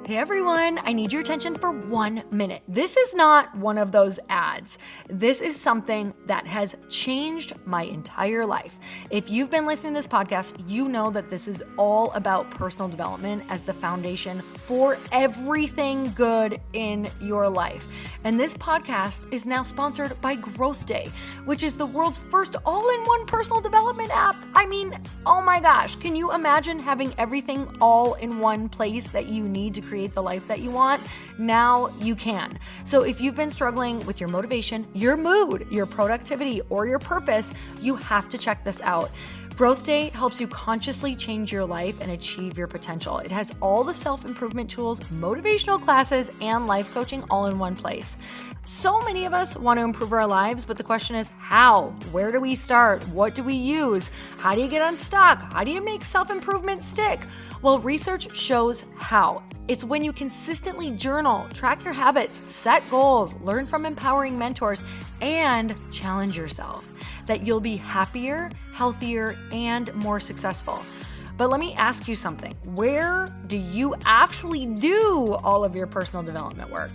Hey everyone, I need your attention for 1 minute. This is not one of those ads. This is something that has changed my entire life. If you've been listening to this podcast, you know that this is all about personal development as the foundation for everything good in your life. And this podcast is now sponsored by Growth Day, which is the world's first all-in-one personal development app. I mean, oh my gosh, can you imagine having everything all in one place that you need to create the life that you want? Now you can. So if you've been struggling with your motivation, your mood, your productivity, or your purpose, you have to check this out. Growth Day helps you consciously change your life and achieve your potential. It has all the self-improvement tools, motivational classes, and life coaching all in one place. So many of us want to improve our lives, but the question is how? Where do we start? What do we use? How do you get unstuck? How do you make self-improvement stick? Well, research shows how. It's when you consistently journal, track your habits, set goals, learn from empowering mentors, and challenge yourself that you'll be happier, healthier, and more successful. But let me ask you something. Where do you actually do all of your personal development work?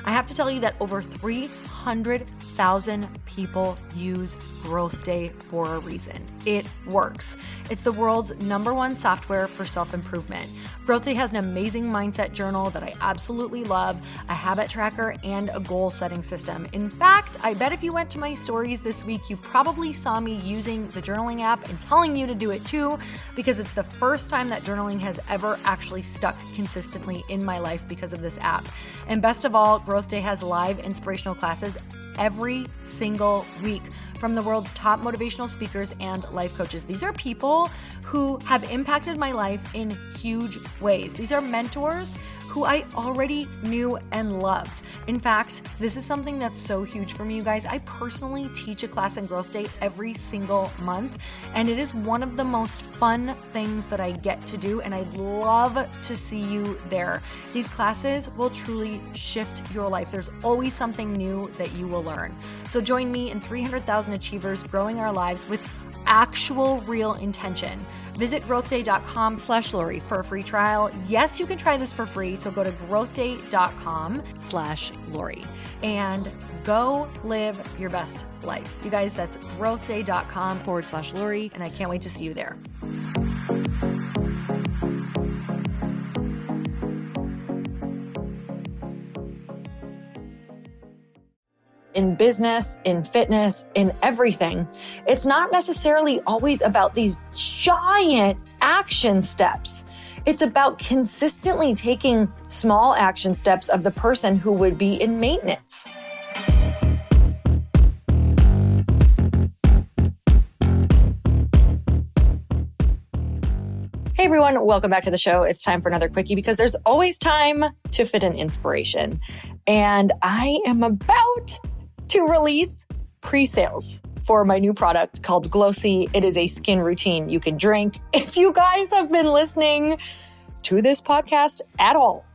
I have to tell you that over 300,000 people use Growth Day for a reason. It works. It's the world's #1 software for self-improvement. Growth Day has an amazing mindset journal that I absolutely love, a habit tracker, and a goal-setting system. In fact, I bet if you went to my stories this week, you probably saw me using the journaling app and telling you to do it too, because it's the first time that journaling has ever actually stuck consistently in my life because of this app. And best of all, Growth Day has live inspirational classes every single week from the world's top motivational speakers and life coaches. These are people who have impacted my life in huge ways. These are mentors who I already knew and loved. In fact, this is something that's so huge for me, you guys. I personally teach a class in Growth Day every single month, and it is one of the most fun things that I get to do, and I'd love to see you there. These classes will truly shift your life. There's always something new that you will learn. So join me and 300,000 achievers growing our lives with actual real intention. Visit growthday.com/Lori for a free trial. Yes, you can try this for free. So go to growthday.com/Lori and go live your best life. You guys, that's growthday.com/Lori. And I can't wait to see you there. In business, in fitness, in everything, it's not necessarily always about these giant action steps. It's about consistently taking small action steps of the person who would be in maintenance. Hey everyone, welcome back to the show. It's time for another quickie because there's always time to fit in inspiration. And I am about to release pre-sales for my new product called GLOCI. It is a skin routine you can drink. If you guys have been listening to this podcast at all,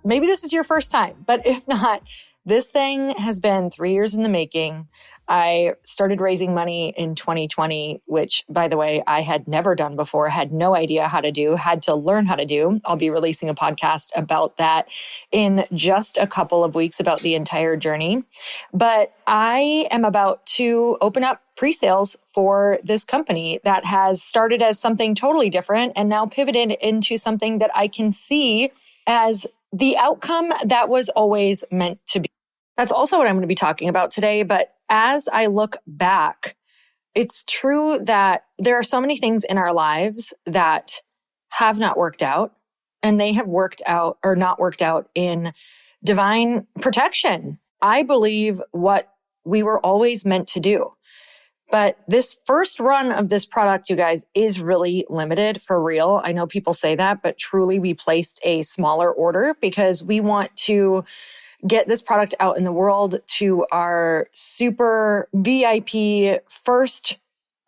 maybe this is your first time, but if not, this thing has been 3 years in the making. I started raising money in 2020, which, by the way, I had never done before, had no idea how to do, had to learn how to do. I'll be releasing a podcast about that in just a couple of weeks about the entire journey. But I am about to open up pre-sales for this company that has started as something totally different and now pivoted into something that I can see as the outcome that was always meant to be. That's also what I'm going to be talking about today. But as I look back, it's true that there are so many things in our lives that have not worked out, and they have worked out or not worked out in divine protection. I believe what we were always meant to do. But this first run of this product, you guys, is really limited for real. I know people say that, but truly we placed a smaller order because we want to get this product out in the world to our super VIP first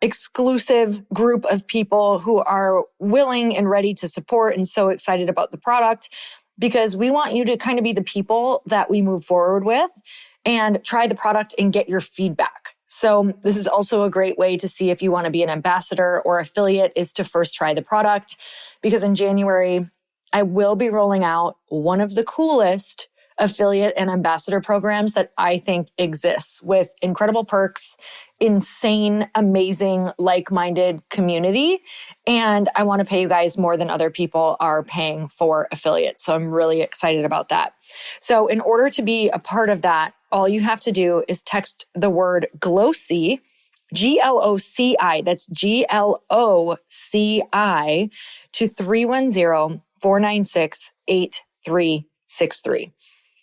exclusive group of people who are willing and ready to support and so excited about the product, because we want you to kind of be the people that we move forward with and try the product and get your feedback. So this is also a great way to see if you want to be an ambassador or affiliate, is to first try the product, because in January, I will be rolling out one of the coolest affiliate and ambassador programs that I think exists, with incredible perks, insane, amazing, like-minded community. And I want to pay you guys more than other people are paying for affiliates. So I'm really excited about that. So in order to be a part of that, all you have to do is text the word GLOCI, GLOCI, that's GLOCI, to 310-496-8363.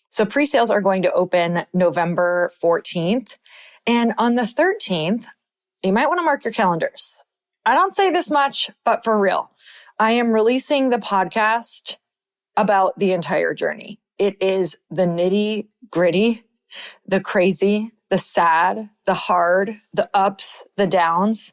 So pre-sales are going to open November 14th. And on the 13th, you might want to mark your calendars. I don't say this much, but for real, I am releasing the podcast about the entire journey. It is the nitty gritty, the crazy, the sad, the hard, the ups, the downs.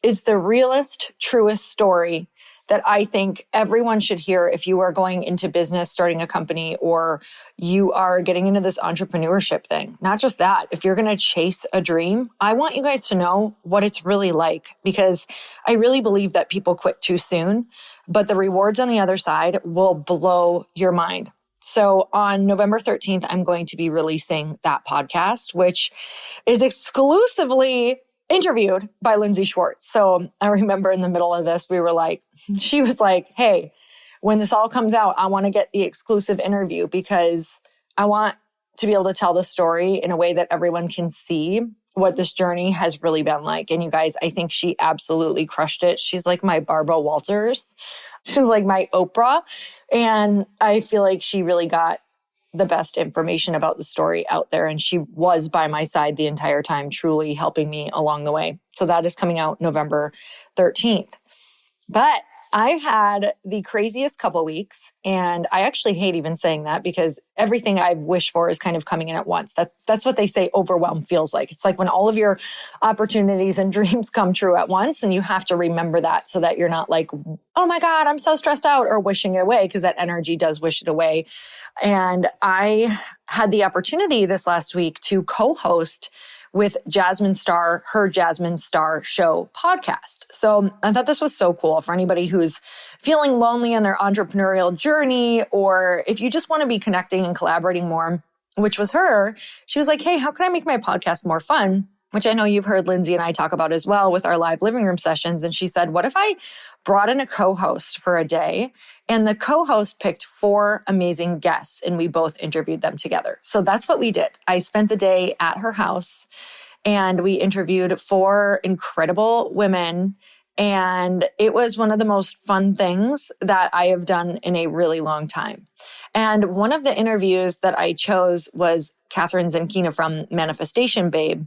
It's the realest, truest story that I think everyone should hear if you are going into business, starting a company, or you are getting into this entrepreneurship thing. Not just that, if you're going to chase a dream, I want you guys to know what it's really like, because I really believe that people quit too soon, but the rewards on the other side will blow your mind. So on November 13th, I'm going to be releasing that podcast, which is exclusively interviewed by Lindsay Schwartz. So I remember in the middle of this, she was like, hey, when this all comes out, I want to get the exclusive interview because I want to be able to tell the story in a way that everyone can see what this journey has really been like. And you guys, I think she absolutely crushed it. She's like my Barbara Walters. She's like my Oprah. And I feel like she really got the best information about the story out there. And she was by my side the entire time, truly helping me along the way. So that is coming out November 13th. But I've had the craziest couple weeks, and I actually hate even saying that because everything I've wished for is kind of coming in at once. That's what they say overwhelm feels like. It's like when all of your opportunities and dreams come true at once, and you have to remember that so that you're not like, oh my God, I'm so stressed out, or wishing it away, because that energy does wish it away. And I had the opportunity this last week to co-host with Jasmine Star, her Jasmine Star Show podcast. So I thought this was so cool for anybody who's feeling lonely in their entrepreneurial journey, or if you just want to be connecting and collaborating more, which was her. She was like, hey, how can I make my podcast more fun? Which I know you've heard Lindsay and I talk about as well with our live living room sessions. And she said, what if I brought in a co-host for a day, and the co-host picked 4 amazing guests and we both interviewed them together? So that's what we did. I spent the day at her house and we interviewed 4 incredible women. And it was one of the most fun things that I have done in a really long time. And one of the interviews that I chose was Catherine Zenkina from Manifestation Babe.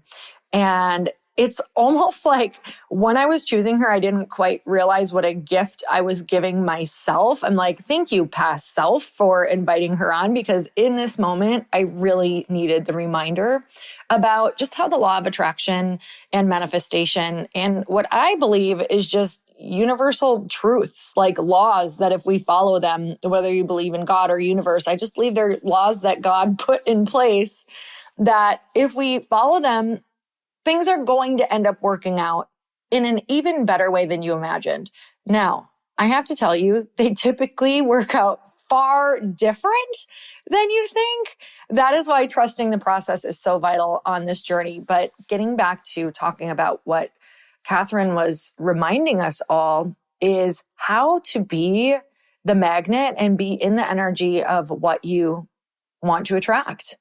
And it's almost like when I was choosing her, I didn't quite realize what a gift I was giving myself. I'm like, thank you, past self, for inviting her on, because in this moment, I really needed the reminder about just how the law of attraction and manifestation, and what I believe is just universal truths, like laws that if we follow them, whether you believe in God or universe, I just believe they're laws that God put in place, that if we follow them, things are going to end up working out in an even better way than you imagined. Now, I have to tell you, they typically work out far different than you think. That is why trusting the process is so vital on this journey. But getting back to talking about what Catherine was reminding us all is how to be the magnet and be in the energy of what you want to attract.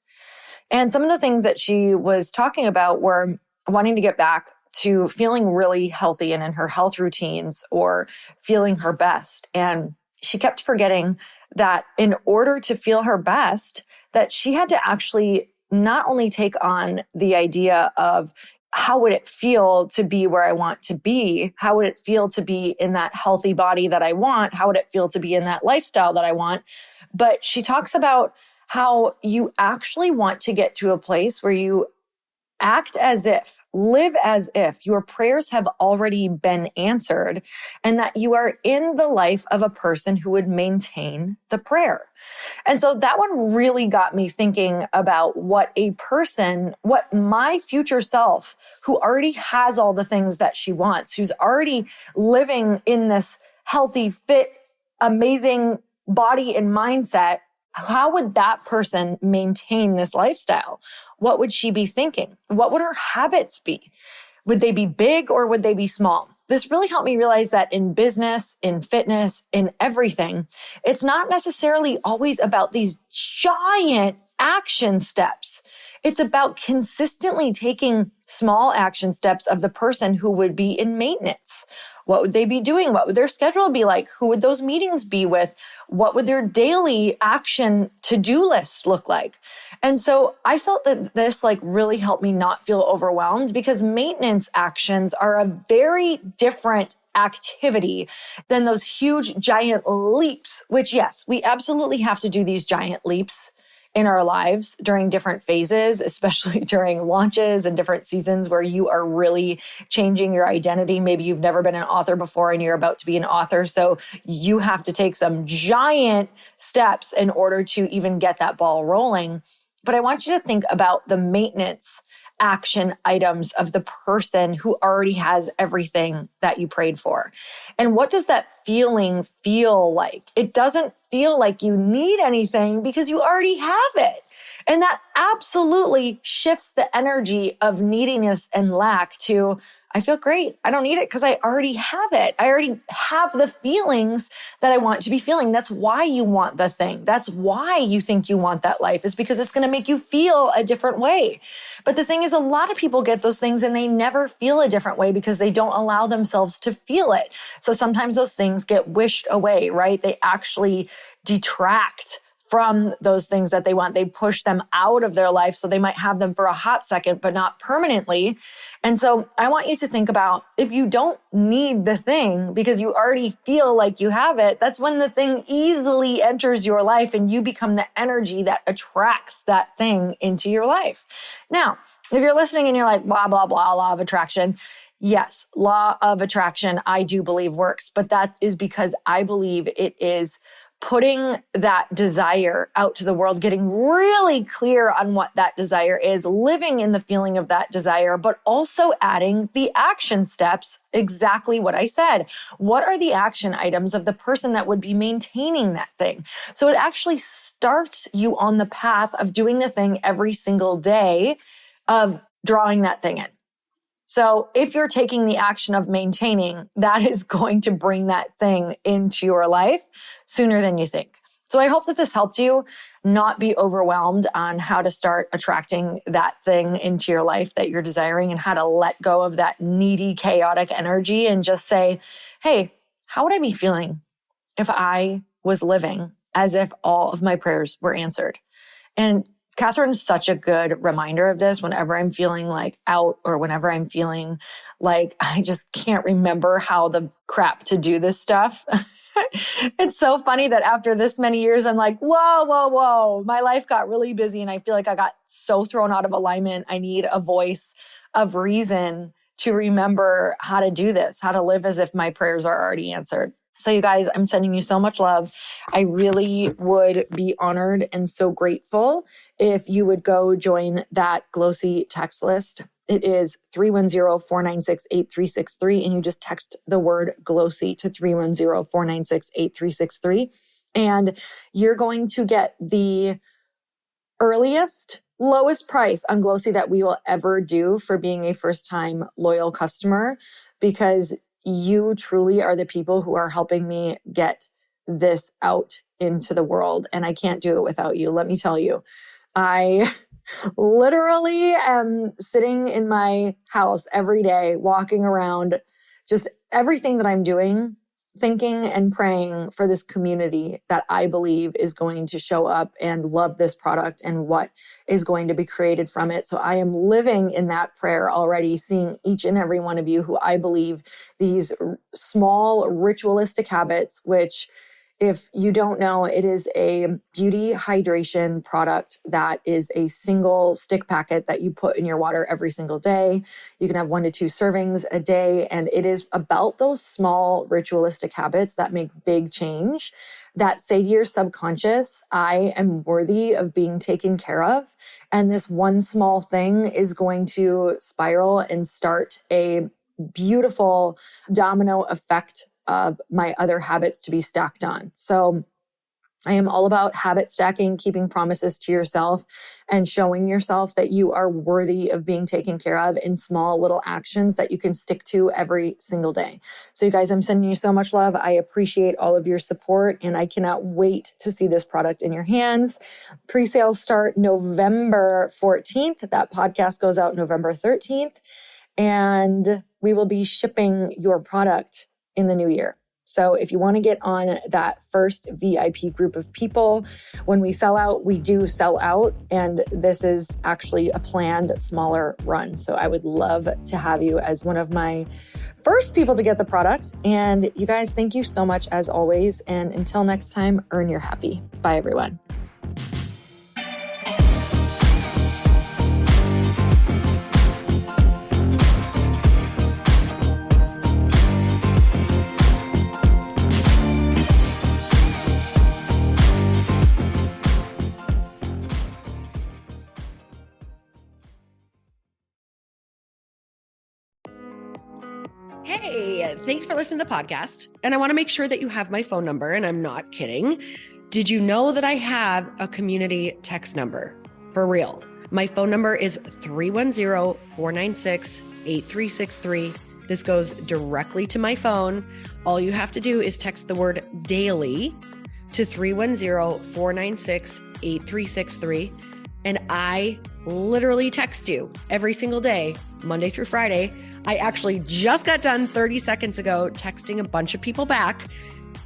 And some of the things that she was talking about were wanting to get back to feeling really healthy and in her health routines, or feeling her best. And she kept forgetting that in order to feel her best, that she had to actually not only take on the idea of how would it feel to be where I want to be? How would it feel to be in that healthy body that I want? How would it feel to be in that lifestyle that I want? But she talks about how you actually want to get to a place where you act as if, live as if your prayers have already been answered, and that you are in the life of a person who would maintain the prayer. And so that one really got me thinking about what my future self, who already has all the things that she wants, who's already living in this healthy, fit, amazing body and mindset, how would that person maintain this lifestyle? What would she be thinking? What would her habits be? Would they be big or would they be small? This really helped me realize that in business, in fitness, in everything, it's not necessarily always about these giant action steps. It's about consistently taking small action steps of the person who would be in maintenance. What would they be doing? What would their schedule be like? Who would those meetings be with? What would their daily action to-do list look like? And so I felt that this really helped me not feel overwhelmed, because maintenance actions are a very different activity than those huge giant leaps, which yes, we absolutely have to do these giant leaps in our lives during different phases, especially during launches and different seasons where you are really changing your identity. Maybe you've never been an author before and you're about to be an author. So you have to take some giant steps in order to even get that ball rolling. But I want you to think about the maintenance action items of the person who already has everything that you prayed for. And what does that feeling feel like? It doesn't feel like you need anything because you already have it. And that absolutely shifts the energy of neediness and lack to, I feel great. I don't need it because I already have it. I already have the feelings that I want to be feeling. That's why you want the thing. That's why you think you want that life, is because it's going to make you feel a different way. But the thing is, a lot of people get those things and they never feel a different way because they don't allow themselves to feel it. So sometimes those things get wished away, right? They actually detract from those things that they want. They push them out of their life. So they might have them for a hot second, but not permanently. And so I want you to think about, if you don't need the thing because you already feel like you have it, that's when the thing easily enters your life and you become the energy that attracts that thing into your life. Now, if you're listening and you're like, blah, blah, blah, law of attraction. Yes, law of attraction, I do believe works, but that is because I believe it is putting that desire out to the world, getting really clear on what that desire is, living in the feeling of that desire, but also adding the action steps, exactly what I said. What are the action items of the person that would be maintaining that thing? So it actually starts you on the path of doing the thing every single day, of drawing that thing in. So if you're taking the action of maintaining, that is going to bring that thing into your life sooner than you think. So I hope that this helped you not be overwhelmed on how to start attracting that thing into your life that you're desiring, and how to let go of that needy, chaotic energy and just say, hey, how would I be feeling if I was living as if all of my prayers were answered? And Catherine's such a good reminder of this whenever I'm feeling like out, or whenever I'm feeling like I just can't remember how the crap to do this stuff. It's so funny that after this many years, I'm like, whoa, whoa, whoa. My life got really busy and I feel like I got so thrown out of alignment. I need a voice of reason to remember how to do this, how to live as if my prayers are already answered. So you guys, I'm sending you so much love. I really would be honored and so grateful if you would go join that GLOCI text list. It is 310-496-8363. And you just text the word GLOCI to 310-496-8363. And you're going to get the earliest, lowest price on GLOCI that we will ever do for being a first-time loyal customer, because you truly are the people who are helping me get this out into the world. And I can't do it without you. Let me tell you, I literally am sitting in my house every day, walking around, just everything that I'm doing, thinking and praying for this community that I believe is going to show up and love this product and what is going to be created from it. So I am living in that prayer already, seeing each and every one of you who I believe these small ritualistic habits, which, if you don't know, it is a beauty hydration product that is a single stick packet that you put in your water every single day. You can have 1 to 2 servings a day. And it is about those small ritualistic habits that make big change, that say to your subconscious, I am worthy of being taken care of. And this one small thing is going to spiral and start a beautiful domino effect of my other habits to be stacked on. So I am all about habit stacking, keeping promises to yourself, and showing yourself that you are worthy of being taken care of in small little actions that you can stick to every single day. So you guys, I'm sending you so much love. I appreciate all of your support, and I cannot wait to see this product in your hands. Pre-sales start November 14th. That podcast goes out November 13th, and we will be shipping your product in the new year. So if you want to get on that first VIP group of people, when we sell out, we do sell out. And this is actually a planned smaller run. So I would love to have you as one of my first people to get the product. And you guys, thank you so much as always. And until next time, earn your happy. Bye, everyone. Hey, thanks for listening to the podcast. And I want to make sure that you have my phone number, and I'm not kidding. Did you know that I have a community text number? For real. My phone number is 310-496-8363. This goes directly to my phone. All you have to do is text the word daily to 310-496-8363. And I literally text you every single day, Monday through Friday. I actually just got done 30 seconds ago texting a bunch of people back,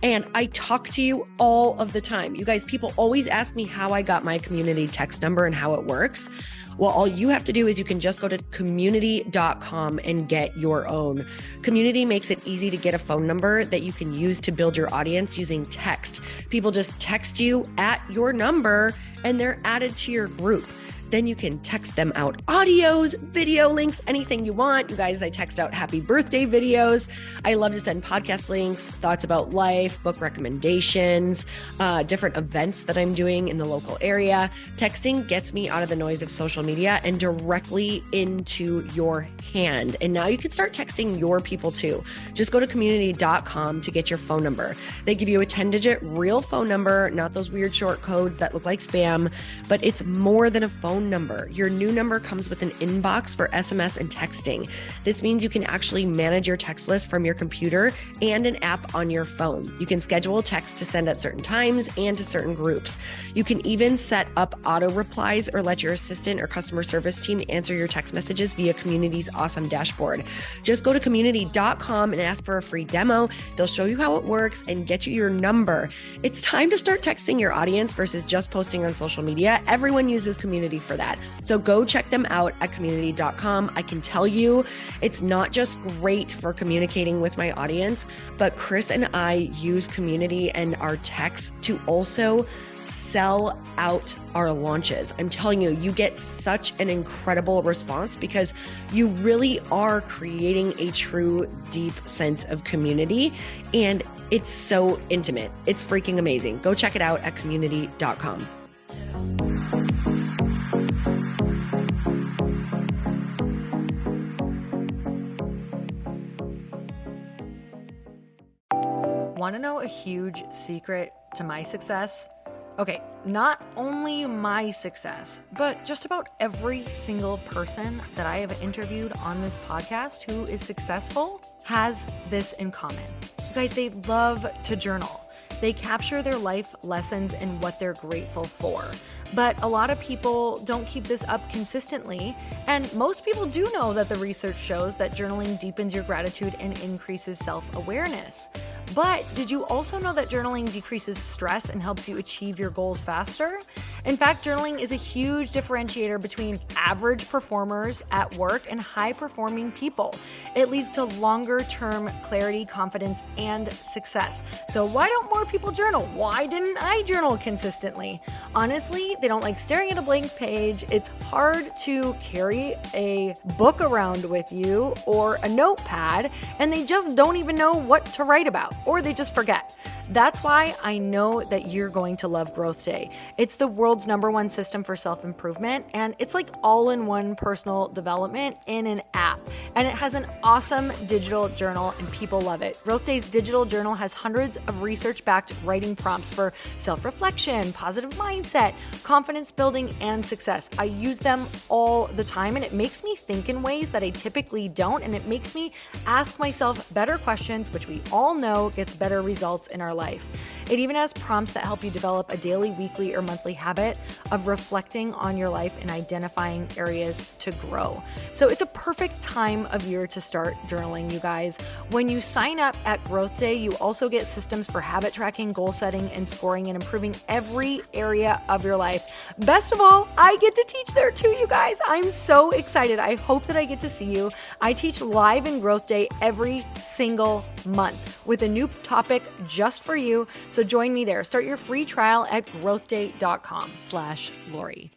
and I talk to you all of the time. You guys, people always ask me how I got my community text number and how it works. Well, all you have to do is you can just go to community.com and get your own. Community makes it easy to get a phone number that you can use to build your audience using text. People just text you at your number and they're added to your group. Then you can text them out audios, video links, anything you want. You guys, I text out happy birthday videos. I love to send podcast links, thoughts about life, book recommendations, different events that I'm doing in the local area. Texting gets me out of the noise of social media and directly into your hand. And now you can start texting your people too. Just go to community.com to get your phone number. They give you a 10-digit real phone number, not those weird short codes that look like spam, but it's more than a phone number. Your new number comes with an inbox for SMS and texting. This means you can actually manage your text list from your computer and an app on your phone. You can schedule text to send at certain times and to certain groups. You can even set up auto replies or let your assistant or customer service team answer your text messages via Community's awesome dashboard. Just go to community.com and ask for a free demo. They'll show you how it works and get you your number. It's time to start texting your audience versus just posting on social media. Everyone uses Community for that. So go check them out at community.com. I can tell you it's not just great for communicating with my audience, but Chris and I use Community and our texts to also sell out our launches. I'm telling you, you get such an incredible response because you really are creating a true, deep sense of community. And it's so intimate. It's freaking amazing. Go check it out at community.com. Want to know a huge secret to my success? Okay, not only my success, but just about every single person that I have interviewed on this podcast who is successful has this in common. You guys, they love to journal. They capture their life lessons and what they're grateful for. But a lot of people don't keep this up consistently. And most people do know that the research shows that journaling deepens your gratitude and increases self-awareness. But did you also know that journaling decreases stress and helps you achieve your goals faster? In fact, journaling is a huge differentiator between average performers at work and high-performing people. It leads to longer-term clarity, confidence, and success. So why don't more people journal? Why didn't I journal consistently? Honestly, they don't like staring at a blank page. It's hard to carry a book around with you or a notepad, and they just don't even know what to write about, or they just forget. That's why I know that you're going to love Growth Day. It's the world's #1 system for self-improvement, and it's like all-in-one personal development in an app. And it has an awesome digital journal, and people love it. Growth Day's digital journal has hundreds of research-backed writing prompts for self-reflection, positive mindset, confidence building, and success. I use them all the time, and it makes me think in ways that I typically don't, and it makes me ask myself better questions, which we all know gets better results in our life. It even has prompts that help you develop a daily, weekly, or monthly habit of reflecting on your life and identifying areas to grow. So it's a perfect time of year to start journaling, you guys. When you sign up at Growth Day, you also get systems for habit tracking, goal setting, and scoring, and improving every area of your life. Best of all, I get to teach there too, you guys. I'm so excited. I hope that I get to see you. I teach live in Growth Day every single month with a new topic just for you. So join me there. Start your free trial at growthday.com/Lori.